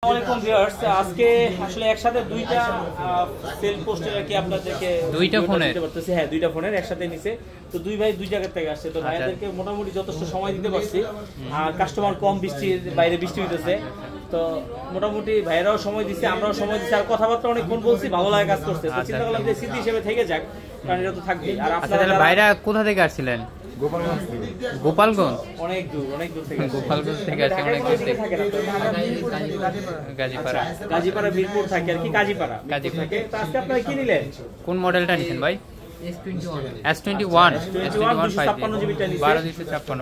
আসসালামু ভিউয়ার্স, আজকে আসলে একসাথে দুইটা সেল পোস্টার কি আপনাদেরকে দুইটা ফোনের বলতেছি। হ্যাঁ, দুইটা ফোনের একসাথে নিছে। তো দুই ভাই দুই জায়গা থেকে আসছে, তো ভাইয়াদেরকে মোটামুটি যথেষ্ট সময় দিতে পারছি। আর কাস্টমার কম, বাইরে বৃষ্টি হইতেছে, তো মোটামুটি ভাইয়েরাও সময় দিচ্ছে, আমরাও সময় দিচ্ছি। আর কথাবার্তা অনেকক্ষণ বলছি, ভালো লাগে কাজ করছে। তো চিন্তা করলাম যে স্মৃতি হিসেবে থেকে যাক, কারণ এটা তো থাকবে। আর আপনারা ভাইরা কোথা থেকে আসছিলেন? গোপালগঞ্জ। অনেক দূর থেকে গোপালগঞ্জ থেকে আসছে, অনেক দূর থেকে। গাজীপাড়া মিরপুর থাকে আর কি, গাজীপাড়া থাকে। তো আজকে আপনারা কি নিলেন? কোন মডেলটা নিছেন ভাই? S21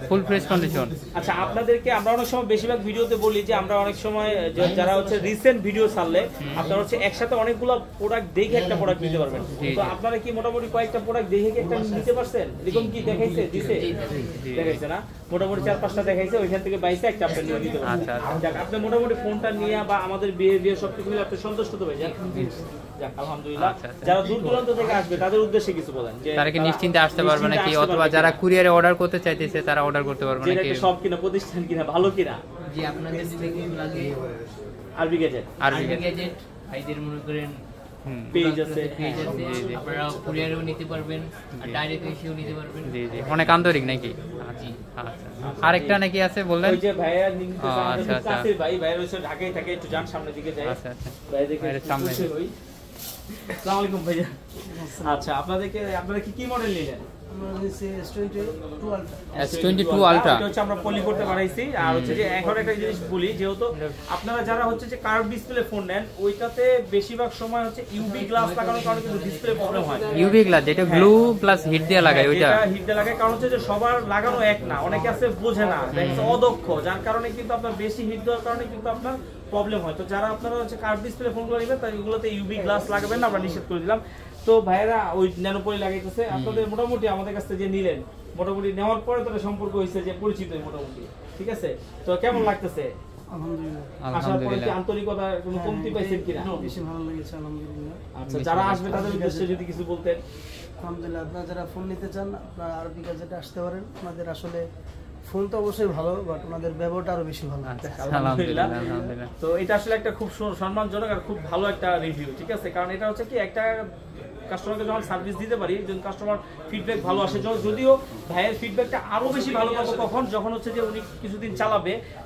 full fresh condition. আচ্ছা, আপনাদেরকে আমরা অনেক সময় বেশিরভাগ ভিডিওতে বলি যে আমরা অনেক সময় যারা হচ্ছে রিসেন্ট ভিডিও ছাড়লে আপনারা হচ্ছে একসাথে অনেকগুলো প্রোডাক্ট দেখে একটা প্রোডাক্ট নিতে পারবেন। তো আপনারা কি মোটামুটি কয়েকটা প্রোডাক্ট দেখে কি একটা নিতে পারছেন? এরকম কি দেখাইছে? দেখাইছে না? মোটামুটি 4-5টা দেখাইছে, ওইখান থেকে বাইসে একটা আপনি নিয়ে নিতে পারবেন। যাক, আপনি মোটামুটি ফোনটা নিয়ে বা আমাদের বিহেভিয়ার সবকিছু মিলে আপনি সন্তুষ্ট তো ভাই? যাক, আলহামদুলিল্লাহ। যারা দূর দূরান্ত থেকে আসবে তাদের উদ্দেশ্যে কিছু বলেন যে তারা কি নিশ্চিন্তে আসতে পারবে নাকি, অথবা যারা কুরিয়ারে অর্ডার করতে চাইতেছে তারা অর্ডার করতে পারবে নাকি? সব কিনা প্রতিষ্ঠান কিনা ভালো কিনা? জি, আপনাদের থেকে লাগে আরবি গ্যাজেট ভাইদের মনে করেন পেজ আছে, আপনারা কুরিয়ারেও নিতে পারবেন আর ডাইরেক্ট এসেও নিতে পারবেন। জি জি, অনেক আন্তরিক নাকি? জি। আচ্ছা, আরেকটা নাকি আছে বললেন? ওই যে ভাইয়া নিতে চান, কাছে ভাই হচ্ছে ঢাকায় থাকে, একটু যান সামনের দিকে যাই। আচ্ছা আচ্ছা, ভাই দেখে সামনে হই। আসসালামু আলাইকুম ভাইয়া। আচ্ছা, আপনারা কি মডেল নিলেন? S22 Ultra। এটা হচ্ছে আমরা পলি করতে বানাইছি। আর হচ্ছে যে এখন একটা জিনিস বলি, যেহেতু আপনারা যারা হচ্ছে যে কার্ভ ডিসপ্লে ফোন নেন, ওইটাতে বেশিরভাগ সময় হচ্ছে ইউভি গ্লাস লাগানোর কারণে কিন্তু ডিসপ্লে প্রবলেম হয়। ইউভি গ্লাস যেটা ব্লু প্লাস হিট দিয়ে লাগায়, ওইটা হিট দিয়ে লাগায়। কারণ হচ্ছে যে সবার লাগানো এক না, অনেকে আছে বোঝে না, অদক্ষ, যার কারণে কিন্তু আপনার বেশি হিট দেওয়ার কারণে কিন্তু আপনার প্রবলেম হয়। তো যারা আপনারা হচ্ছে কার্ভ ডিসপ্লে ফোনগুলো নেবেন, তাই এগুলোতে ইউভি গ্লাস লাগাবেন না, আমরা নিষেধ করে দিলাম। তো ভাইয়েরা ওই ন্যানোপলি লাগাইতেছে। আপনাদের মোটামুটি আমাদের কাছ থেকে যে নিলেন, মোটামুটি নেওয়ার পরে তাদের সম্পর্ক হয়েছে যে পরিচিত মোটামুটি, ঠিক আছে? তো কেমন লাগতেছে? আলহামদুলিল্লাহ। আন্তরিকতা কোনো কমতি পাইছেন কিনা? বেশি ভালো লেগেছে আলহামদুলিল্লাহ। আচ্ছা, যারা আসবে তাদের উদ্দেশ্যে যদি কিছু বলতেন। আলহামদুলিল্লাহ, আপনারা যারা ফোন নিতে চান আপনারা আরবি গ্যাজেটে আসতে পারেন। আপনাদের আসলে ফোন তো অবশ্যই ভালো, বাট ওনাদের ব্যবহারটা আরো বেশি ভালো। আলহামদুলিল্লাহ। তো এটা আসলে একটা খুব সম্মানজনক আর খুব ভালো একটা রিভিউ, ঠিক আছে? কারণ এটা হচ্ছে কি, একটা কাস্টমারকে যখন সার্ভিস দিতে পারি, যখন কাস্টমার ফিডব্যাক ভালো আসে, যদিও ভাইয়ের ফিডব্যাকটা আরো বেশি ভালো পাবো কখন, যখন হচ্ছে যে উনি কিছুদিন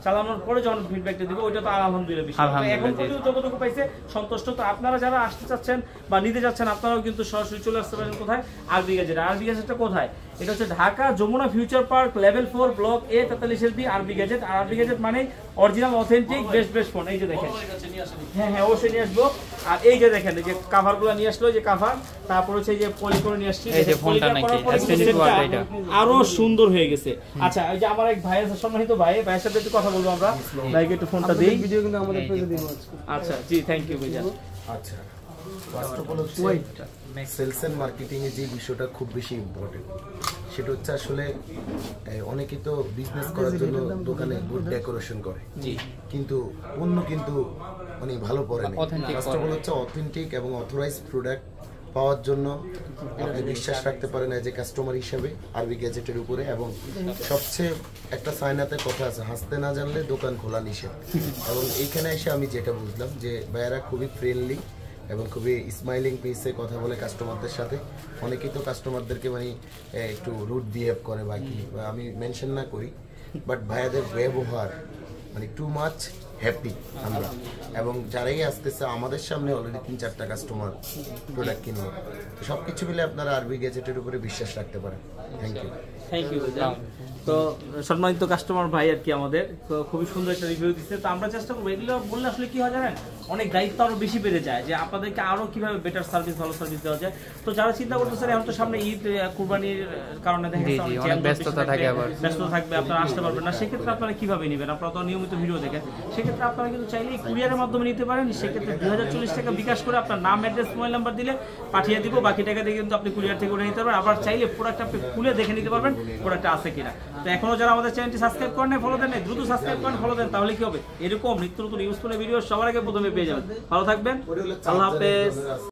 চালানোর পরে যখন ফিডব্যাকটা দিবে, ওইটা তো আলহামদুলিল্লাহ বিষয়। এখন পর্যন্ত যতটুকু পাইছে সন্তুষ্ট। তো আপনারা যারা আসতে চাচ্ছেন বা নিতে যাচ্ছেন, আপনারাও কিন্তু সরাসরি চলে আসতে পারেন। কোথায়? আরবি গ্যাজেট। আরবি গ্যাজেটটা কোথায়? এটা হচ্ছে Dhaka Jamuna Future Park level 4 block A 43 আরবি গ্যাজেট। আর আরবি গ্যাজেট মানে অরিজিনাল অথেন্টিক বেস্ট ফোন। এই যে দেখেন, হ্যাঁ অবশ্যই নিয়ে আসবো। আর এই যে দেখেন, এই যে কাভারগুলো নিয়ে আসলো, যে কাভার, তারপর হচ্ছে যে পলি করে নিয়ে আসছি, এই যে ফোনটা নাকি S22 Ultra, এটা আরো সুন্দর হয়ে গেছে। আচ্ছা, এই যে আমার এক ভাই আছে, সম্মানিত ভাইয়ের সাথে একটু কথা বলবো আমরা। ভাইকে একটু ফোনটা দেই। ভিডিও কিন্তু আমাদের পেজে দিব আজকে। আচ্ছা, জি, থ্যাংক ইউ ভাইজান। আচ্ছা, ফার্স্ট অফ অল হচ্ছে সেলস এন্ড মার্কেটিং এ যে বিষয়টা খুব বেশি ইম্পর্টেন্ট, সেটা হচ্ছে আসলে অনেকে তো বিজনেস করার জন্য দোকানে গুড ডেকোরেশন করে, কিন্তু অন্য কিন্তু মানে ভালো পড়ে না। ফার্স্ট অফ অল হচ্ছে অথেন্টিক এবং অথরাইজড প্রোডাক্ট পাওয়ার জন্য আপনি বিশ্বাস রাখতে পারেন এজ এ কাস্টমার হিসেবে আরবি গ্যাজেটের উপরে। এবং সবচেয়ে একটা সাইনাতে কথা আছে, হাসতে না জানলে দোকান খোলা নিষেধ। এবং এইখানে এসে আমি যেটা বুঝলাম যে ভাইয়ারা খুবই ফ্রেন্ডলি এবং খুবই স্মাইলিং ফেসে কথা বলে কাস্টমারদের সাথে। অনেকেই তো কাস্টমারদেরকে মানে একটু রুড বিহেভ করে বা কি, আমি মেনশন না করি, বাট ভাইয়াদের ব্যবহার মানে টু মাচ হ্যাপি আমরা। এবং যারাই আসতেছে আমাদের সামনে অলরেডি 3-4টা কাস্টমার প্রোডাক্ট কিনলো। তো সব কিছু মিলে আপনারা আরবি গ্যাজেটের উপরে বিশ্বাস রাখতে পারেন। Thank you. তো সম্মানিত কাস্টমার ভাই আর কি আমাদের খুবই সুন্দর একটা রিভিউ দিচ্ছে। তো আমরা চেষ্টা করবো, এগুলো বললে আসলে কি হয় জানেন, অনেক দায়িত্ব আরো বেশি বেড়ে যায় যে আপনাদেরকে আরো কিভাবে বেটার সার্ভিস, ভালো সার্ভিস দেওয়া যায়। তো যারা চিন্তা করতেছেন, এখন তো সামনে ঈদ, কুরবানির কারণে ব্যস্ততা থাকবে, আপনারা আসতে পারবেন না, সেক্ষেত্রে আপনারা কিভাবে নেবেন? আপনারা তো নিয়মিত ভিডিও দেখেন, সেক্ষেত্রে আপনারা কিন্তু চাইলে কুরিয়ারের মাধ্যমে নিতে পারেন। সেক্ষেত্রে 2040 টাকা বিকাশ করে আপনার নাম, অ্যাড্রেস, মোবাইল নাম্বার দিলে পাঠিয়ে দিব। বাকি টাকা দিয়ে কিন্তু আপনি কুরিয়ার থেকে উঠে নিতে পারবেন। আবার চাইলে প্রোডাক্ট আপনি খুলে দেখে নিতে পারবেন প্রোডাক্টটা আছে কিনা। তো এখনো যারা আমাদের চ্যানেলটি সাবস্ক্রাইব করেন নাই, ফলো দেন নাই, দ্রুত সাবস্ক্রাইব করেন, ফলো দেন, তাহলে কি হবে, এরকম নিত্য নতুন ইউজফুল ভিডিও সবার আগে প্রথমে পেয়ে যাবেন। ভালো থাকবেন, আল্লাহ হাফেজ।